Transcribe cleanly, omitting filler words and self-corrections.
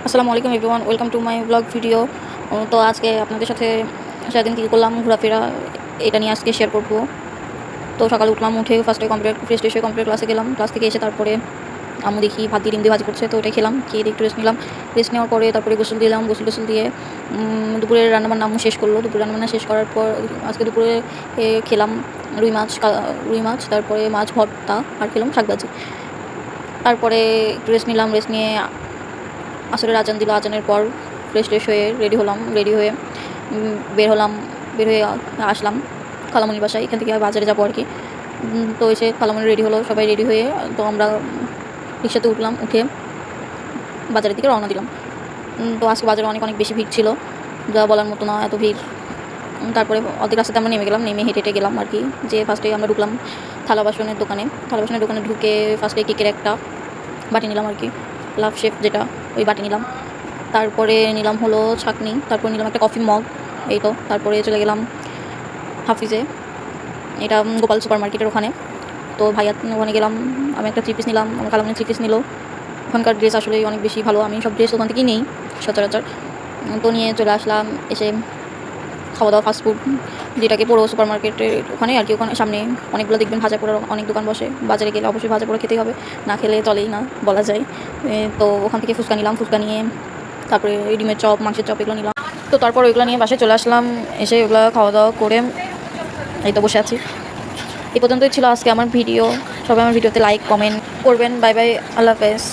আসসালামু আলাইকুম everyone, welcome to my blog video. তো আজকে আপনাদের সাথে সারাদিন কী করলাম, ঘোরাফেরা, এটা নিয়ে আজকে শেয়ার করবো। তো সকালে উঠলাম, উঠে ফার্স্টে ফ্রেশ ট্রেশ হয়ে কম্পিউটার ক্লাসে গেলাম। ক্লাস থেকে এসে তারপরে আম্মু দেখি ভাত দিয়ে ডিম দিয়ে ভাজি করছে, তো ওটাই খেলাম। খেয়ে একটু রেস্ট নিলাম। রেস্ট নেওয়ার পরে তারপরে গোসল দিলাম। গোসল দিয়ে দুপুরের রান্নাবান্না আম্মু শেষ করলো। দুপুরে রান্নাবান্না শেষ করার পর আজকে দুপুরে খেলাম রুই মাছ, তারপরে মাছ ভর্তা, আর খেলাম শাক ভাজি। তারপরে একটু রেস্ট নিলাম। রেস্ট নিয়ে আসরের আজান দিল। আজানের পর ফ্রেশ ট্রেশ হয়ে রেডি হয়ে বের হয়ে আসলাম খালামণির বাসায়। এখান থেকে বাজারে যাবো আর কি। তো এসে খালামণি রেডি হলো, সবাই রেডি হয়ে তো আমরা রিক্সাতে উঠলাম। উঠে বাজারের দিকে রওনা দিলাম। তো আজকে বাজারে অনেক বেশি ভিড় ছিল, যা বলার মতো না, এত ভিড়। তারপরে অর্ধেক রাস্তাতে আমরা নেমে হেঁটে গেলাম আর কি। যে ফার্স্টে আমরা ঢুকলাম থালা বাসনের দোকানে ঢুকে ফার্স্টে কেকের একটা বাটি নিলাম আর কি, লাভ শেপ যেটা, ওই বাটি নিলাম। তারপরে নিলাম হলো ছাঁকনি, তারপর নিলাম একটা কফি মগ, এই তো। তারপরে চলে গেলাম হাফিজে, এটা গোপাল সুপার মার্কেটের ওখানে। তো ভাইয়ার ওখানে গেলাম, আমি একটা 3 পিস নিলাম, আমার খালামণি 3 পিস নিল। ওখানকার ড্রেস আসলে অনেক বেশি ভালো, আমি সব ড্রেস ওখান থেকেই নেই সচরাচর। তো নিয়ে চলে আসলাম। এসে খাওয়া দাওয়া ফাস্টফুড, যেটাকে পুরো সুপার মার্কেটের ওখানে আর কি, ওখানে সামনে অনেকগুলো দেখবেন ভাজা পোড়ার অনেক দোকান বসে। বাজারে গেলে অবশ্যই ভাজা পোড়া খেতেই হবে, না খেলে চলেই না বলা যায়। তো ওখান থেকে ফুচকা নিলাম। ফুচকা নিয়ে তারপরে ডিমের চপ, মাংসের চপ, এগুলো নিলাম। তো তারপর ওইগুলো নিয়ে বাসায় চলে আসলাম। এসে ওগুলো খাওয়া দাওয়া করে এই তো বসে আছি। এই পর্যন্তই ছিল আজকে আমার ভিডিও। সবাই আমার ভিডিওতে লাইক কমেন্ট করবেন। বাই বাই, আল্লাহ হাফেজ।